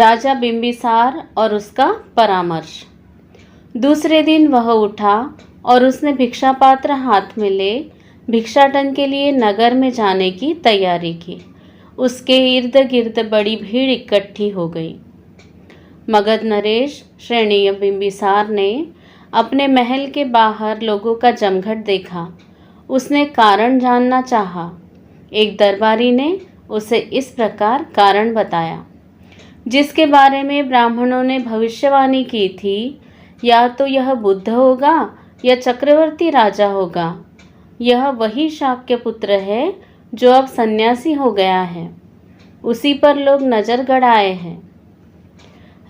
राजा बिंबिसार और उसका परामर्श। दूसरे दिन वह उठा और उसने भिक्षा पात्र हाथ में ले भिक्षाटन के लिए नगर में जाने की तैयारी की। उसके इर्द गिर्द बड़ी भीड़ इकट्ठी हो गई। मगध नरेश श्रेणीय बिंबिसार ने अपने महल के बाहर लोगों का जमघट देखा। उसने कारण जानना चाहा। एक दरबारी ने उसे इस प्रकार कारण बताया, जिसके बारे में ब्राह्मणों ने भविष्यवाणी की थी, या तो यह बुद्ध होगा या चक्रवर्ती राजा होगा। यह वही शाक्य पुत्र है जो अब सन्यासी हो गया है। उसी पर लोग नजर गड़ाए हैं।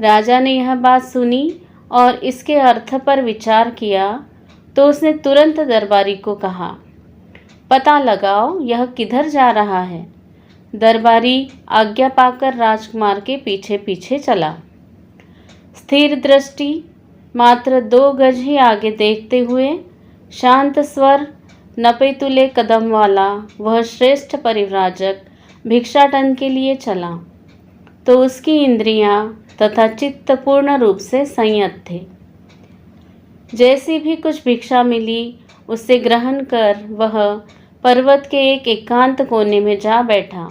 राजा ने यह बात सुनी और इसके अर्थ पर विचार किया तो उसने तुरंत दरबारी को कहा, पता लगाओ यह किधर जा रहा है। दरबारी आज्ञा पाकर राजकुमार के पीछे पीछे चला। स्थिर दृष्टि मात्र 2 गज ही आगे देखते हुए शांत स्वर नपे तुले कदम वाला वह श्रेष्ठ परिव्राजक भिक्षाटन के लिए चला तो उसकी इंद्रियां तथा चित्त पूर्ण रूप से संयत थे। जैसी भी कुछ भिक्षा मिली उससे ग्रहण कर वह पर्वत के एक एकांत कोने में जा बैठा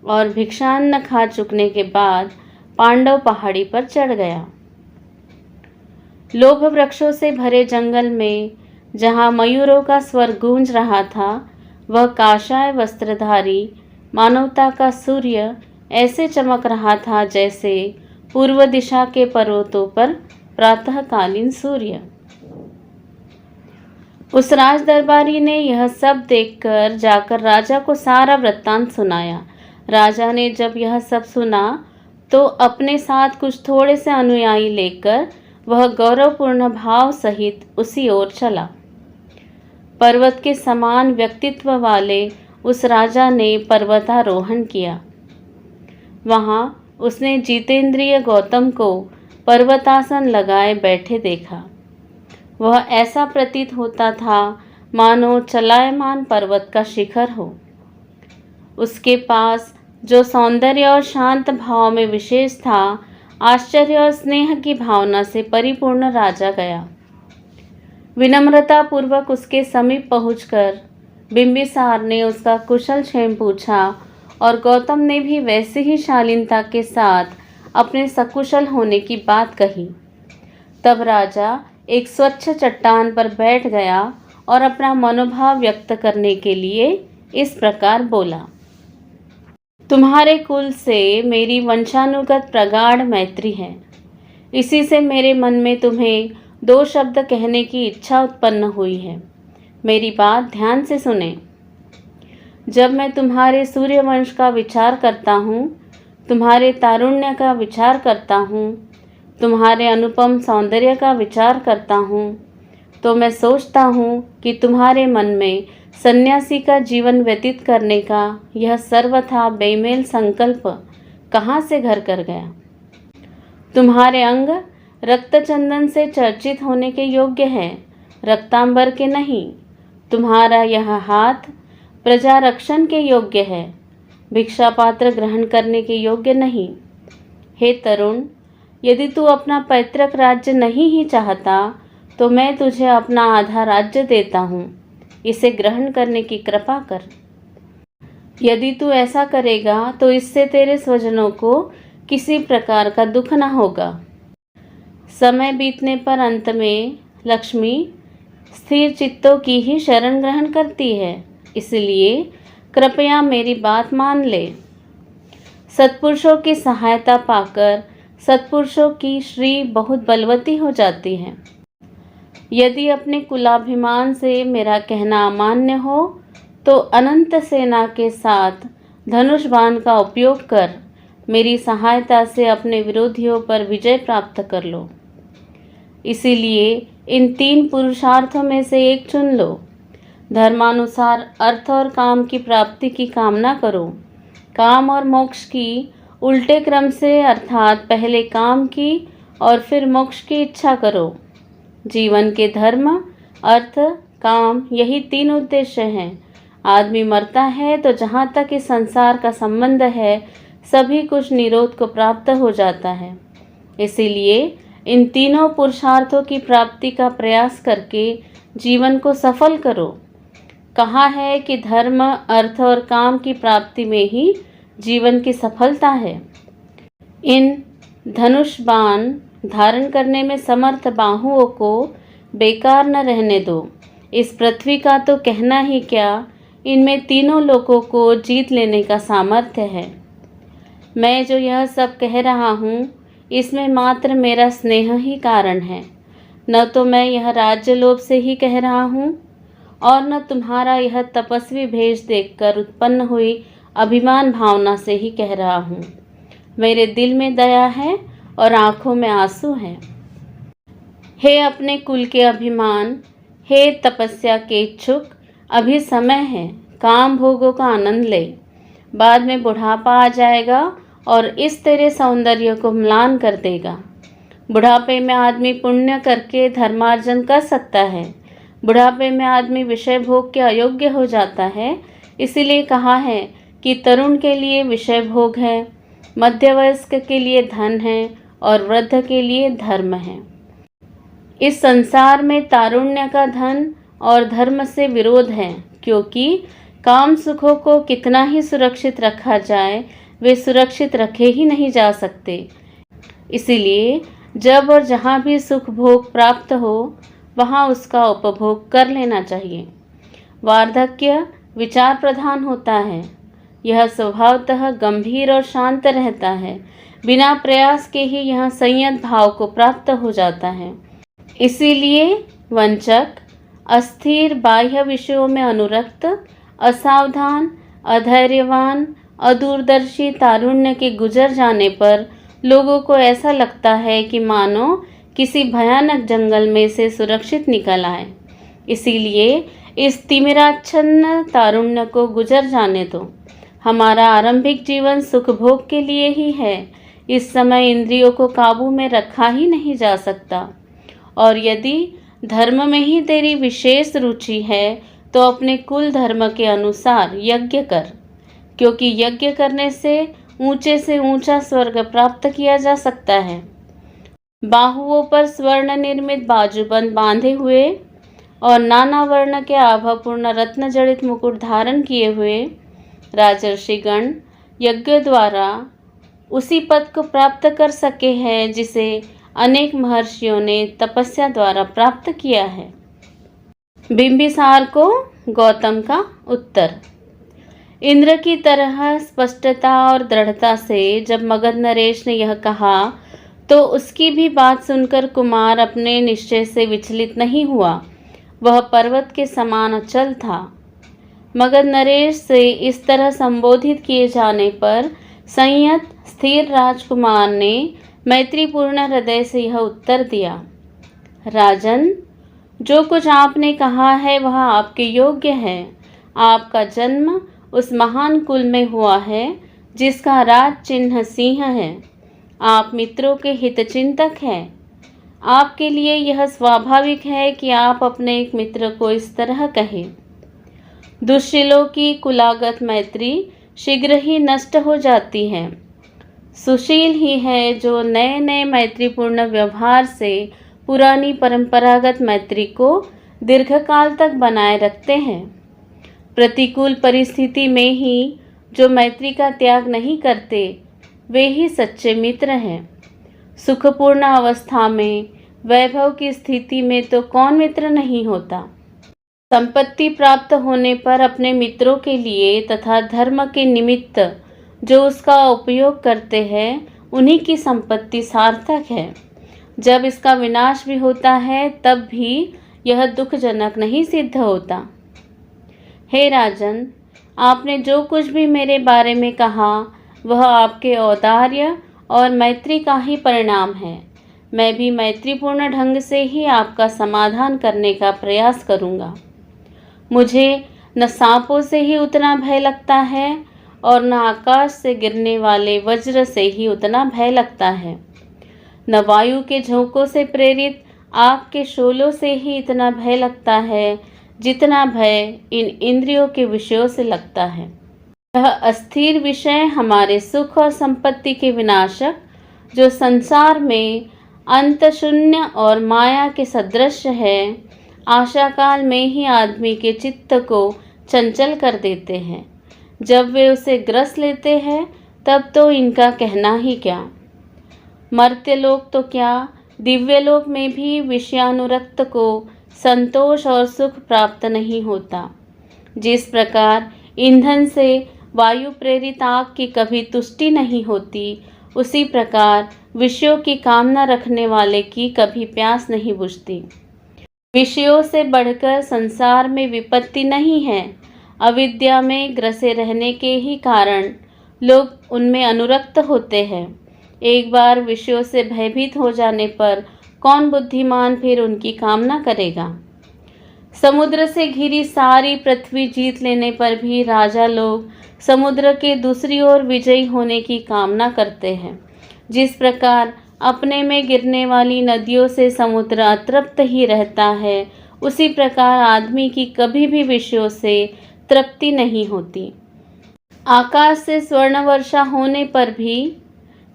और भिक्षान्न खा चुकने के बाद पांडव पहाड़ी पर चढ़ गया। लोभ वृक्षों से भरे जंगल में जहाँ मयूरों का स्वर गूंज रहा था, वह काषाय वस्त्रधारी मानवता का सूर्य ऐसे चमक रहा था जैसे पूर्व दिशा के पर्वतों पर प्रातःकालीन सूर्य। उस राज दरबारी ने यह सब देखकर जाकर राजा को सारा वृत्तांत सुनाया। राजा ने जब यह सब सुना तो अपने साथ कुछ थोड़े से अनुयायी लेकर वह गौरवपूर्ण भाव सहित उसी ओर चला। पर्वत के समान व्यक्तित्व वाले उस राजा ने पर्वतारोहण किया। वहां उसने जितेंद्रिय गौतम को पर्वतासन लगाए बैठे देखा। वह ऐसा प्रतीत होता था मानो चलायमान पर्वत का शिखर हो। उसके पास जो सौंदर्य और शांत भाव में विशेष था, आश्चर्य और स्नेह की भावना से परिपूर्ण राजा गया। विनम्रता पूर्वक उसके समीप पहुंचकर बिंबिसार ने उसका कुशल क्षेम पूछा और गौतम ने भी वैसे ही शालीनता के साथ अपने सकुशल होने की बात कही। तब राजा एक स्वच्छ चट्टान पर बैठ गया और अपना मनोभाव व्यक्त करने के लिए इस प्रकार बोला, तुम्हारे कुल से मेरी वंशानुगत प्रगाढ़ मैत्री है। इसी से मेरे मन में तुम्हें 2 शब्द कहने की इच्छा उत्पन्न हुई है। मेरी बात ध्यान से सुने। जब मैं तुम्हारे सूर्यवंश का विचार करता हूँ, तुम्हारे तारुण्य का विचार करता हूँ, तुम्हारे अनुपम सौंदर्य का विचार करता हूँ, तो मैं सोचता हूँ कि तुम्हारे मन में सन्यासी का जीवन व्यतीत करने का यह सर्वथा बेमेल संकल्प कहाँ से घर कर गया। तुम्हारे अंग रक्तचंदन से चर्चित होने के योग्य है, रक्तांबर के नहीं। तुम्हारा यह हाथ प्रजा रक्षण के योग्य है, भिक्षा पात्र ग्रहण करने के योग्य नहीं। हे तरुण, यदि तू अपना पैतृक राज्य नहीं ही चाहता तो मैं तुझे अपना आधा राज्य देता हूँ, इसे ग्रहण करने की कृपा कर। यदि तू ऐसा करेगा तो इससे तेरे स्वजनों को किसी प्रकार का दुख न होगा। समय बीतने पर अंत में लक्ष्मी स्थिर चित्तों की ही शरण ग्रहण करती है, इसलिए कृपया मेरी बात मान ले। सत्पुरुषों की सहायता पाकर सत्पुरुषों की श्री बहुत बलवती हो जाती है। यदि अपने कुलाभिमान से मेरा कहना अमान्य हो तो अनंत सेना के साथ धनुष बाण का उपयोग कर मेरी सहायता से अपने विरोधियों पर विजय प्राप्त कर लो। इसीलिए इन 3 पुरुषार्थों में से एक चुन लो। धर्मानुसार अर्थ और काम की प्राप्ति की कामना करो। काम और मोक्ष की उल्टे क्रम से, अर्थात पहले काम की और फिर मोक्ष की इच्छा करो। जीवन के धर्म, अर्थ, काम यही 3 उद्देश्य हैं। आदमी मरता है तो जहाँ तक इस संसार का संबंध है सभी कुछ निरोध को प्राप्त हो जाता है। इसीलिए इन तीनों पुरुषार्थों की प्राप्ति का प्रयास करके जीवन को सफल करो। कहा है कि धर्म, अर्थ और काम की प्राप्ति में ही जीवन की सफलता है। इन धनुष बाण धारण करने में समर्थ बाहुओं को बेकार न रहने दो। इस पृथ्वी का तो कहना ही क्या, इनमें तीनों लोगों को जीत लेने का सामर्थ्य है। मैं जो यह सब कह रहा हूँ, इसमें मात्र मेरा स्नेह ही कारण है। न तो मैं यह राज्य लोभ से ही कह रहा हूँ और न तुम्हारा यह तपस्वी भेष देखकर उत्पन्न हुई अभिमान भावना से ही कह रहा हूँ। मेरे दिल में दया है और आँखों में आंसू है। हे अपने कुल के अभिमान, हे तपस्या के इच्छुक, अभी समय है, काम भोगों का आनंद ले। बाद में बुढ़ापा आ जाएगा और इस तेरे सौंदर्य को म्लान कर देगा। बुढ़ापे में आदमी पुण्य करके धर्मार्जन कर सकता है। बुढ़ापे में आदमी विषय भोग के अयोग्य हो जाता है। इसीलिए कहा है कि तरुण के लिए विषय भोग है, मध्यवयस्क के लिए धन है और वृद्ध के लिए धर्म है। इस संसार में तारुण्य का धन और धर्म से विरोध है, क्योंकि काम सुखों को कितना ही सुरक्षित रखा जाए, वे सुरक्षित रखे ही नहीं जा सकते। इसीलिए जब और जहाँ भी सुख भोग प्राप्त हो, वहाँ उसका उपभोग कर लेना चाहिए। वार्धक्य विचार प्रधान होता है। यह स्वभावतः गंभीर और शांत रहता है। बिना प्रयास के ही यह संयत भाव को प्राप्त हो जाता है। इसीलिए वंचक, अस्थिर, बाह्य विषयों में अनुरक्त, असावधान, अधैर्यवान, अदूरदर्शी तारुण्य के गुजर जाने पर लोगों को ऐसा लगता है कि मानो किसी भयानक जंगल में से सुरक्षित निकल आए। इसीलिए इस तिमिराच्छन्न तारुण्य को गुजर जाने दो। हमारा आरंभिक जीवन सुख भोग के लिए ही है। इस समय इंद्रियों को काबू में रखा ही नहीं जा सकता। और यदि धर्म में ही तेरी विशेष रुचि है तो अपने कुल धर्म के अनुसार यज्ञ कर, क्योंकि यज्ञ करने से ऊंचा स्वर्ग प्राप्त किया जा सकता है। बाहुओं पर स्वर्ण निर्मित बाजूबंद बांधे हुए और नाना वर्ण के आभापूर्ण रत्न जड़ित मुकुट धारण किए हुए राजर्षिगण यज्ञ द्वारा उसी पद को प्राप्त कर सके हैं जिसे अनेक महर्षियों ने तपस्या द्वारा प्राप्त किया है। बिंबिसार को गौतम का उत्तर। इंद्र की तरह स्पष्टता और दृढ़ता से जब मगध नरेश ने यह कहा तो उसकी भी बात सुनकर कुमार अपने निश्चय से विचलित नहीं हुआ। वह पर्वत के समान अचल था। मगध नरेश से इस तरह संबोधित किए जाने पर संयत स्थिर राजकुमार ने मैत्रीपूर्ण हृदय से यह उत्तर दिया। राजन, जो कुछ आपने कहा है वह आपके योग्य है। आपका जन्म उस महान कुल में हुआ है जिसका राज चिन्ह सिंह है। आप मित्रों के हितचिंतक हैं। आपके लिए यह स्वाभाविक है कि आप अपने एक मित्र को इस तरह कहें। दुष्शीलों की कुलागत मैत्री शीघ्र ही नष्ट हो जाती है। सुशील ही है जो नए नए मैत्रीपूर्ण व्यवहार से पुरानी परंपरागत मैत्री को दीर्घकाल तक बनाए रखते हैं। प्रतिकूल परिस्थिति में ही जो मैत्री का त्याग नहीं करते वे ही सच्चे मित्र हैं। सुखपूर्ण अवस्था में, वैभव की स्थिति में तो कौन मित्र नहीं होता। संपत्ति प्राप्त होने पर अपने मित्रों के लिए तथा धर्म के निमित्त जो उसका उपयोग करते हैं उन्हीं की संपत्ति सार्थक है। जब इसका विनाश भी होता है तब भी यह दुखजनक नहीं सिद्ध होता। हे राजन, आपने जो कुछ भी मेरे बारे में कहा वह आपके औदार्य और मैत्री का ही परिणाम है। मैं भी मैत्रीपूर्ण ढंग से ही आपका समाधान करने का प्रयास करूँगा। मुझे न सांपों से ही उतना भय लगता है और न आकाश से गिरने वाले वज्र से ही उतना भय लगता है। न वायु के झोंकों से प्रेरित आग के शोलों से ही इतना भय लगता है जितना भय इन इंद्रियों के विषयों से लगता है। यह अस्थिर विषय हमारे सुख और संपत्ति के विनाशक, जो संसार में अंत शून्य और माया के सदृश है, आशा काल में ही आदमी के चित्त को चंचल कर देते हैं। जब वे उसे ग्रस लेते हैं तब तो इनका कहना ही क्या। मर्त्य लोक तो क्या, दिव्य लोक में भी विषयानुरक्त को संतोष और सुख प्राप्त नहीं होता। जिस प्रकार ईंधन से वायु प्रेरित आग की कभी तुष्टि नहीं होती, उसी प्रकार विषयों की कामना रखने वाले की कभी प्यास नहीं बुझती। विषयों से बढ़कर संसार में विपत्ति नहीं है। अविद्या में ग्रसे रहने के ही कारण लोग उनमें अनुरक्त होते हैं। एक बार विषयों से भयभीत हो जाने पर कौन बुद्धिमान फिर उनकी कामना करेगा। समुद्र से घिरी सारी पृथ्वी जीत लेने पर भी राजा लोग समुद्र के दूसरी ओर विजयी होने की कामना करते हैं। जिस प्रकार अपने में गिरने वाली नदियों से समुद्र अतृप्त ही रहता है, उसी प्रकार आदमी की कभी भी विषयों से तृप्ति नहीं होती। आकाश से स्वर्ण वर्षा होने पर भी,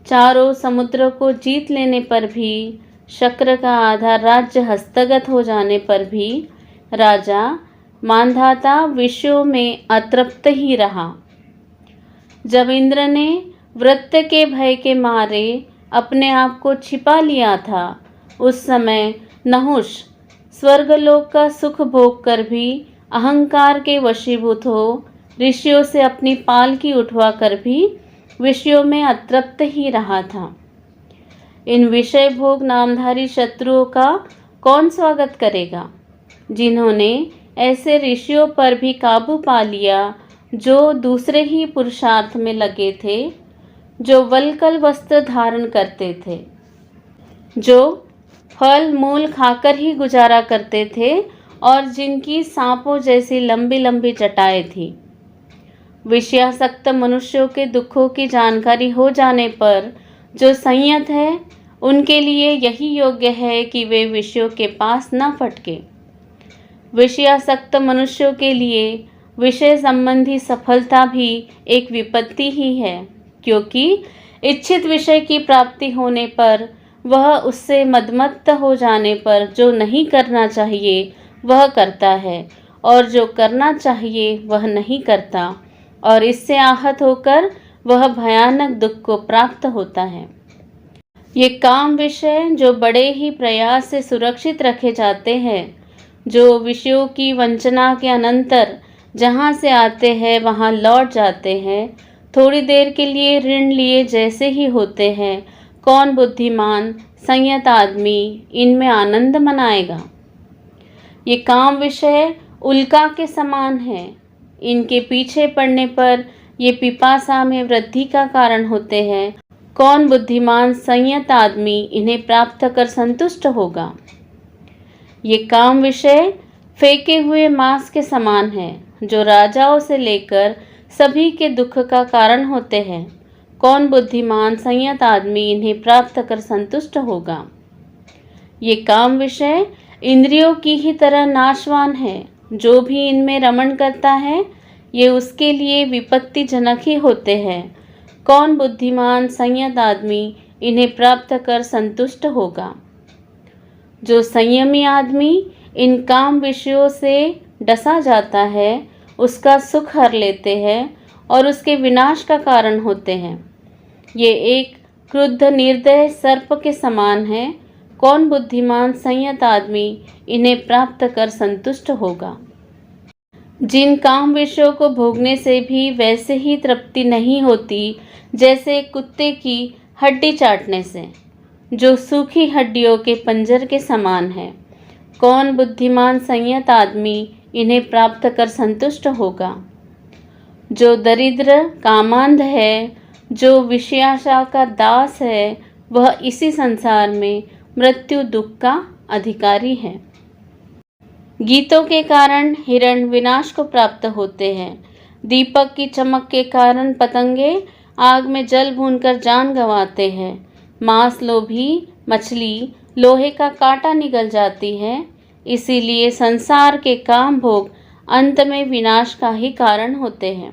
चारों समुद्र को जीत लेने पर भी, शक्र का आधा राज्य हस्तगत हो जाने पर भी राजा मानधाता विषयों में अतृप्त ही रहा। जब इंद्र ने वृत्य के भय के मारे अपने आप को छिपा लिया था, उस समय नहुष स्वर्गलोक का सुख भोग कर भी अहंकार के वशीभूत हो ऋषियों से अपनी पालकी उठवा कर भी विषयों में अतृप्त ही रहा था। इन विषय भोग नामधारी शत्रुओं का कौन स्वागत करेगा, जिन्होंने ऐसे ऋषियों पर भी काबू पा लिया जो दूसरे ही पुरुषार्थ में लगे थे, जो वल्कल वस्त्र धारण करते थे, जो फल मूल खाकर ही गुजारा करते थे और जिनकी सांपों जैसी लंबी लंबी जटाएं थी। विषयासक्त मनुष्यों के दुखों की जानकारी हो जाने पर जो संयत है, उनके लिए यही योग्य है कि वे विषयों के पास न फटके। विषयासक्त मनुष्यों के लिए विषय संबंधी सफलता भी एक विपत्ति ही है, क्योंकि इच्छित विषय की प्राप्ति होने पर वह उससे मदमत्त हो जाने पर जो नहीं करना चाहिए वह करता है और जो करना चाहिए वह नहीं करता, और इससे आहत होकर वह भयानक दुख को प्राप्त होता है। ये काम विषय जो बड़े ही प्रयास से सुरक्षित रखे जाते हैं, जो विषयों की वंचना के अनंतर जहाँ से आते हैं वहाँ लौट जाते हैं, थोड़ी देर के लिए ऋण लिए जैसे ही होते हैं, कौन बुद्धिमान संयत आदमी इनमें आनंद मनाएगा। ये काम विषय उल्का के समान है। इनके पीछे पड़ने पर ये पिपासा में वृद्धि का कारण होते हैं। कौन बुद्धिमान संयत आदमी इन्हें प्राप्त कर संतुष्ट होगा। ये काम विषय फेंके हुए मांस के समान है, जो राजाओं से लेकर सभी के दुख का कारण होते हैं। कौन बुद्धिमान संयत आदमी इन्हें प्राप्त कर संतुष्ट होगा। ये काम विषय इंद्रियों की ही तरह नाशवान है। जो भी इनमें रमण करता है, ये उसके लिए विपत्तिजनक ही होते हैं। कौन बुद्धिमान संयत आदमी इन्हें प्राप्त कर संतुष्ट होगा। जो संयमी आदमी इन काम विषयों से डसा जाता है, उसका सुख हर लेते हैं और उसके विनाश का कारण होते हैं। ये एक क्रुद्ध निर्दय सर्प के समान है। कौन बुद्धिमान संयत आदमी इन्हें प्राप्त कर संतुष्ट होगा। जिन काम विषयों को भोगने से भी वैसे ही तृप्ति नहीं होती जैसे कुत्ते की हड्डी चाटने से, जो सूखी हड्डियों के पंजर के समान है। कौन बुद्धिमान संयत आदमी इन्हें प्राप्त कर संतुष्ट होगा। जो दरिद्र कामांध है, जो विषयाशा का दास है, वह इसी संसार में मृत्यु दुख का अधिकारी है। गीतों के कारण हिरण विनाश को प्राप्त होते हैं। दीपक की चमक के कारण पतंगे आग में जल भूनकर जान गंवाते हैं। मांस लोभी मछली लोहे का कांटा निगल जाती है। इसीलिए संसार के काम भोग अंत में विनाश का ही कारण होते हैं।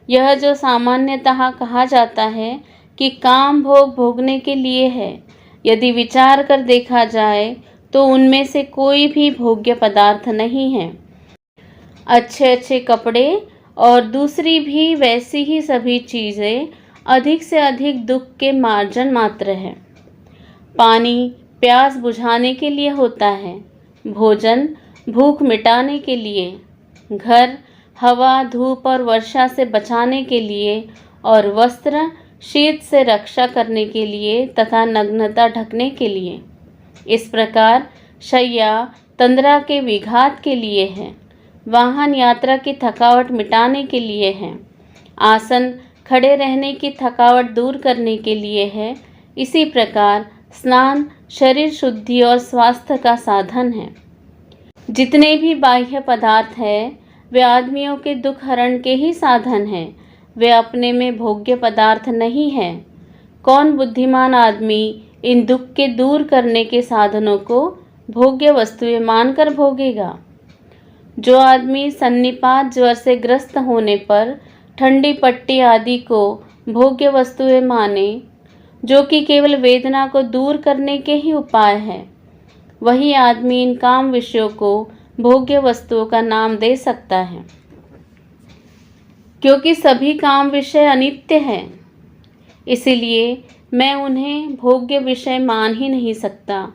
यह जो सामान्यतः कहा जाता है कि काम भोग भोगने के लिए है, यदि विचार कर देखा जाए तो उनमें से कोई भी भोग्य पदार्थ नहीं है। अच्छे अच्छे कपड़े और दूसरी भी वैसी ही सभी चीज़ें अधिक से अधिक दुख के मार्जन मात्र है। पानी प्यास बुझाने के लिए होता है, भोजन भूख मिटाने के लिए, घर हवा धूप और वर्षा से बचाने के लिए और वस्त्र शीत से रक्षा करने के लिए तथा नग्नता ढकने के लिए। इस प्रकार शैया तंद्रा के विघात के लिए है, वाहन यात्रा की थकावट मिटाने के लिए है, आसन खड़े रहने की थकावट दूर करने के लिए है। इसी प्रकार स्नान शरीर शुद्धि और स्वास्थ्य का साधन है। जितने भी बाह्य पदार्थ है वे आदमियों के दुख हरण के ही साधन हैं, वे अपने में भोग्य पदार्थ नहीं है। कौन बुद्धिमान आदमी इन दुख के दूर करने के साधनों को भोग्य वस्तुएं मानकर भोगेगा? जो आदमी सन्निपात ज्वर से ग्रस्त होने पर ठंडी पट्टी आदि को भोग्य वस्तुएं माने, जो कि केवल वेदना को दूर करने के ही उपाय है, वही आदमी इन काम विषयों को भोग्य वस्तुओं का नाम दे सकता है। क्योंकि सभी काम विषय अनित्य हैं, इसीलिए मैं उन्हें भोग्य विषय मान ही नहीं सकता।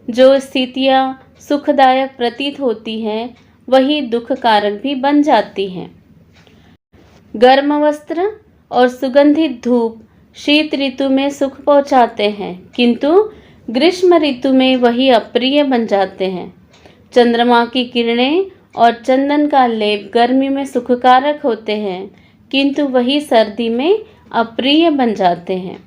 जो स्थितियाँ सुखदायक प्रतीत होती है वही दुख कारक भी बन जाती हैं। गर्म वस्त्र और सुगंधित धूप शीत ऋतु में सुख पहुँचाते हैं, किंतु ग्रीष्म ऋतु में वही अप्रिय बन जाते हैं। चंद्रमा की किरणें और चंदन का लेप गर्मी में सुखकारक होते हैं, किंतु वही सर्दी में अप्रिय बन जाते हैं।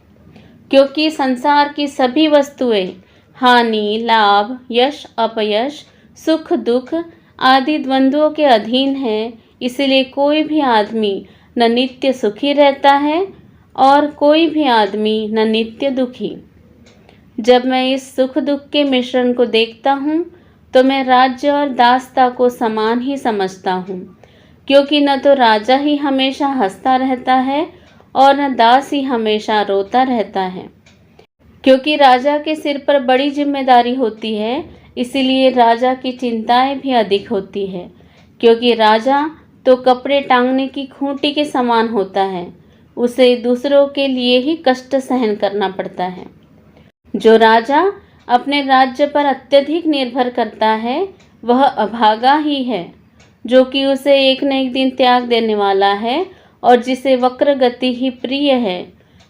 क्योंकि संसार की सभी वस्तुएं हानि लाभ यश अपयश सुख दुख आदि द्वंद्वों के अधीन है, इसलिए कोई भी आदमी न नित्य सुखी रहता है और कोई भी आदमी न नित्य दुखी। जब मैं इस सुख दुख के मिश्रण को देखता हूँ तो मैं राज्य और दासता को समान ही समझता हूँ, क्योंकि न तो राजा ही हमेशा हंसता रहता है और न दास ही हमेशा रोता रहता है। क्योंकि राजा के सिर पर बड़ी जिम्मेदारी होती है, इसीलिए राजा की चिंताएं भी अधिक होती है। क्योंकि राजा तो कपड़े टांगने की खूंटी के समान होता है, उसे दूसरों के लिए ही कष्ट सहन करना पड़ता है। जो राजा अपने राज्य पर अत्यधिक निर्भर करता है वह अभागा ही है, जो कि उसे एक न एक दिन त्याग देने वाला है और जिसे वक्र गति ही प्रिय है।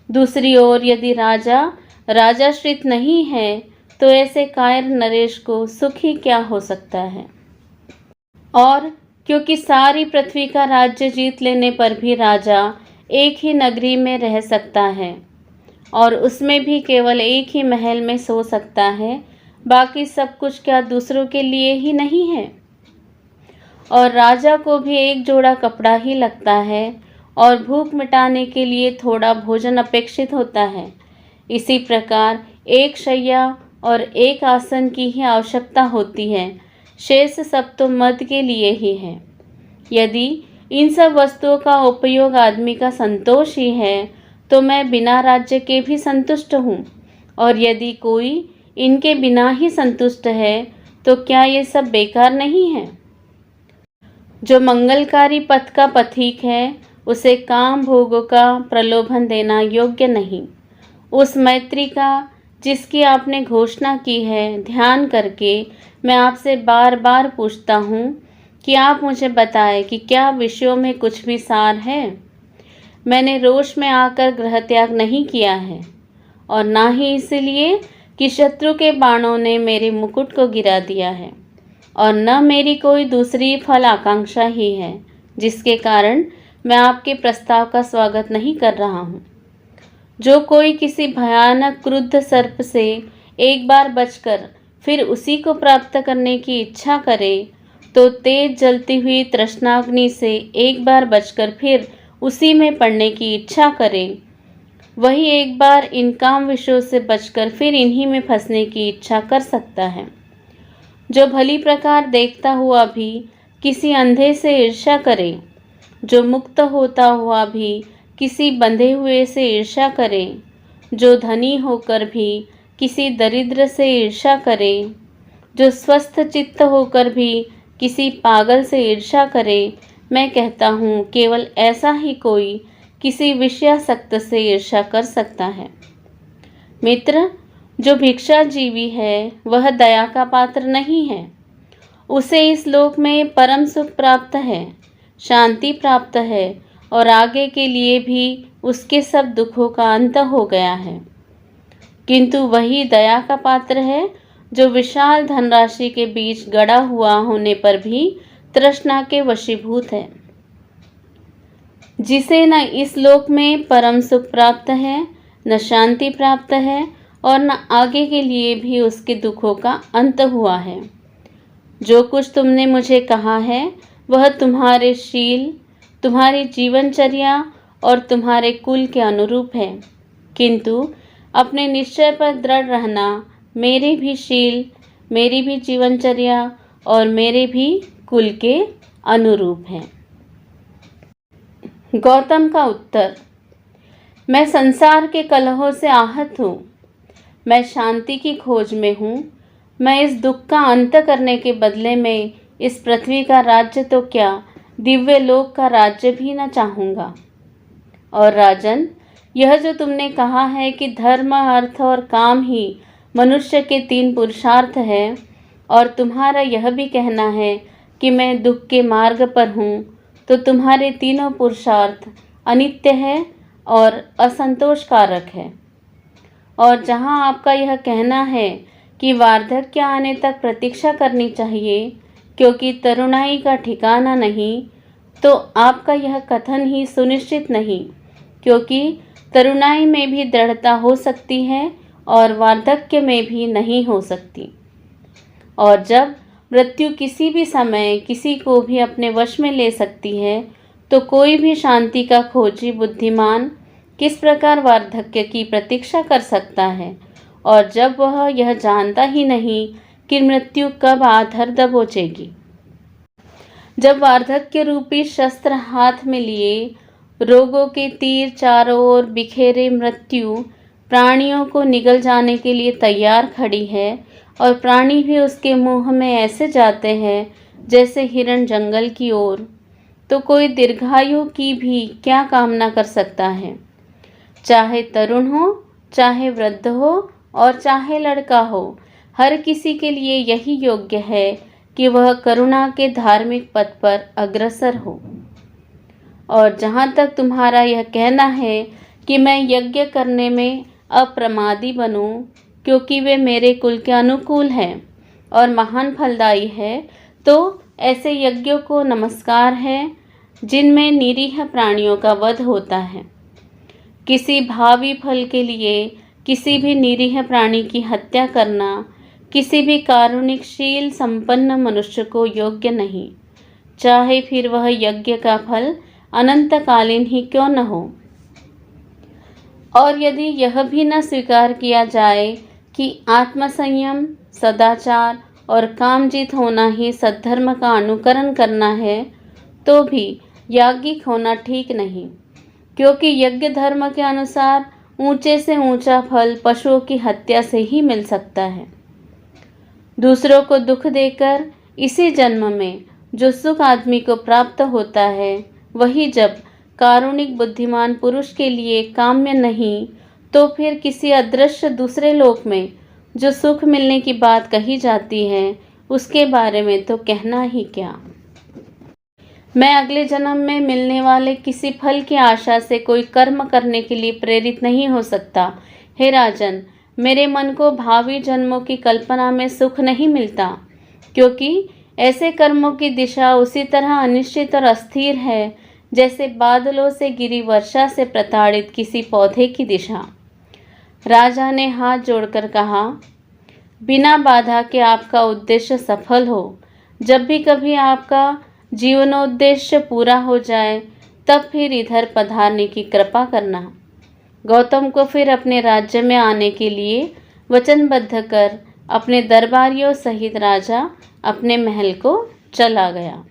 दूसरी ओर यदि राजा राजाश्रित नहीं है तो ऐसे कायर नरेश को सुख ही क्या हो सकता है। और क्योंकि सारी पृथ्वी का राज्य जीत लेने पर भी राजा एक ही नगरी में रह सकता है और उसमें भी केवल एक ही महल में सो सकता है, बाकी सब कुछ क्या दूसरों के लिए ही नहीं है। और राजा को भी एक जोड़ा कपड़ा ही लगता है और भूख मिटाने के लिए थोड़ा भोजन अपेक्षित होता है। इसी प्रकार एक शैया और एक आसन की ही आवश्यकता होती है, शेष सब तो मद के लिए ही है। यदि इन सब वस्तुओं का उपयोग आदमी का संतोष ही है तो मैं बिना राज्य के भी संतुष्ट हूँ, और यदि कोई इनके बिना ही संतुष्ट है तो क्या ये सब बेकार नहीं है। जो मंगलकारी पथ का पथिक है उसे काम भोगों का प्रलोभन देना योग्य नहीं। उस मैत्री का जिसकी आपने घोषणा की है ध्यान करके मैं आपसे बार बार पूछता हूँ कि आप मुझे बताएं कि क्या विषयों में कुछ भी सार है। मैंने रोष में आकर गृह त्याग नहीं किया है, और ना ही इसलिए कि शत्रु के बाणों ने मेरे मुकुट को गिरा दिया है, और न मेरी कोई दूसरी फल आकांक्षा ही है जिसके कारण मैं आपके प्रस्ताव का स्वागत नहीं कर रहा हूँ। जो कोई किसी भयानक क्रुद्ध सर्प से एक बार बचकर फिर उसी को प्राप्त करने की इच्छा करे, तो तेज जलती हुई तृष्णाग्नि से एक बार बचकर फिर उसी में पड़ने की इच्छा करे, वही एक बार इन काम विषयों से बचकर फिर इन्हीं में फंसने की इच्छा कर सकता है। जो भली प्रकार देखता हुआ भी किसी अंधे से ईर्ष्या करे जो मुक्त होता हुआ भी किसी बंधे हुए से ईर्ष्या करे, जो धनी होकर भी किसी दरिद्र से ईर्ष्या करे, जो स्वस्थ चित्त होकर भी किसी पागल से ईर्ष्या करे, मैं कहता हूँ केवल ऐसा ही कोई किसी विषयासक्त से ईर्ष्या कर सकता है। मित्र, जो भिक्षाजीवी है वह दया का पात्र नहीं है। उसे इस लोक में परम सुख प्राप्त है, शांति प्राप्त है और आगे के लिए भी उसके सब दुखों का अंत हो गया है। किंतु वही दया का पात्र है जो विशाल धनराशि के बीच गड़ा हुआ होने पर भी तृष्णा के वशीभूत है, जिसे न इस लोक में परम सुख प्राप्त है, न शांति प्राप्त है और न आगे के लिए भी उसके दुखों का अंत हुआ है। जो कुछ तुमने मुझे कहा है वह तुम्हारे शील, तुम्हारी जीवनचर्या और तुम्हारे कुल के अनुरूप है, किंतु अपने निश्चय पर दृढ़ रहना मेरे भी शील, मेरी भी जीवनचर्या और मेरे भी कुल के अनुरूप है। गौतम का उत्तर। मैं संसार के कलहों से आहत हूँ, मैं शांति की खोज में हूँ। मैं इस दुख का अंत करने के बदले में इस पृथ्वी का राज्य तो क्या, दिव्य लोक का राज्य भी न चाहूँगा। और राजन, यह जो तुमने कहा है कि धर्म, अर्थ और काम ही मनुष्य के 3 पुरुषार्थ है, और तुम्हारा यह भी कहना है कि मैं दुख के मार्ग पर हूँ, तो तुम्हारे तीनों पुरुषार्थ अनित्य है और असंतोषकारक है। और जहाँ आपका यह कहना है कि वार्धक्य आने तक प्रतीक्षा करनी चाहिए क्योंकि तरुणाई का ठिकाना नहीं, तो आपका यह कथन ही सुनिश्चित नहीं, क्योंकि तरुणाई में भी दृढ़ता हो सकती है और वार्धक्य में भी नहीं हो सकती। और जब मृत्यु किसी भी समय किसी को भी अपने वश में ले सकती है, तो कोई भी शांति का खोजी बुद्धिमान किस प्रकार वार्धक्य की प्रतीक्षा कर सकता है, और जब वह यह जानता ही नहीं कि मृत्यु कब आधर दबोचेगी। जब वार्धक्य रूपी शस्त्र हाथ में लिए रोगों के तीर चारों ओर बिखेरे मृत्यु प्राणियों को निगल जाने के लिए तैयार खड़ी है, और प्राणी भी उसके मुंह में ऐसे जाते हैं जैसे हिरण जंगल की ओर, तो कोई दीर्घायु की भी क्या कामना कर सकता है। चाहे तरुण हो, चाहे वृद्ध हो और चाहे लड़का हो, हर किसी के लिए यही योग्य है कि वह करुणा के धार्मिक पथ पर अग्रसर हो। और जहाँ तक तुम्हारा यह कहना है कि मैं यज्ञ करने में अप्रमादी बनूं क्योंकि वे मेरे कुल के अनुकूल हैं और महान फलदायी है, तो ऐसे यज्ञों को नमस्कार है जिनमें निरीह प्राणियों का वध होता है। किसी भावी फल के लिए किसी भी निरीह प्राणी की हत्या करना किसी भी कारुणिकशील संपन्न मनुष्य को योग्य नहीं, चाहे फिर वह यज्ञ का फल अनंतकालीन ही क्यों न हो। और यदि यह भी न स्वीकार किया जाए कि आत्मसंयम, सदाचार और कामजीत होना ही सद्धर्म का अनुकरण करना है, तो भी याज्ञिक होना ठीक नहीं, क्योंकि यज्ञ धर्म के अनुसार ऊंचे से ऊंचा फल पशुओं की हत्या से ही मिल सकता है। दूसरों को दुख देकर इसी जन्म में जो सुख आदमी को प्राप्त होता है, वही जब कारुणिक बुद्धिमान पुरुष के लिए काम्य नहीं, तो फिर किसी अदृश्य दूसरे लोक में जो सुख मिलने की बात कही जाती है, उसके बारे में तो कहना ही क्या। मैं अगले जन्म में मिलने वाले किसी फल की आशा से कोई कर्म करने के लिए प्रेरित नहीं हो सकता। हे राजन, मेरे मन को भावी जन्मों की कल्पना में सुख नहीं मिलता, क्योंकि ऐसे कर्मों की दिशा उसी तरह अनिश्चित और अस्थिर है जैसे बादलों से गिरी वर्षा से प्रताड़ित किसी पौधे की दिशा। राजा ने हाथ जोड़कर कहा, बिना बाधा के आपका उद्देश्य सफल हो। जब भी कभी आपका जीवनोद्देश्य पूरा हो जाए, तब फिर इधर पधारने की कृपा करना। गौतम को फिर अपने राज्य में आने के लिए वचनबद्ध कर अपने दरबारियों सहित राजा अपने महल को चला गया।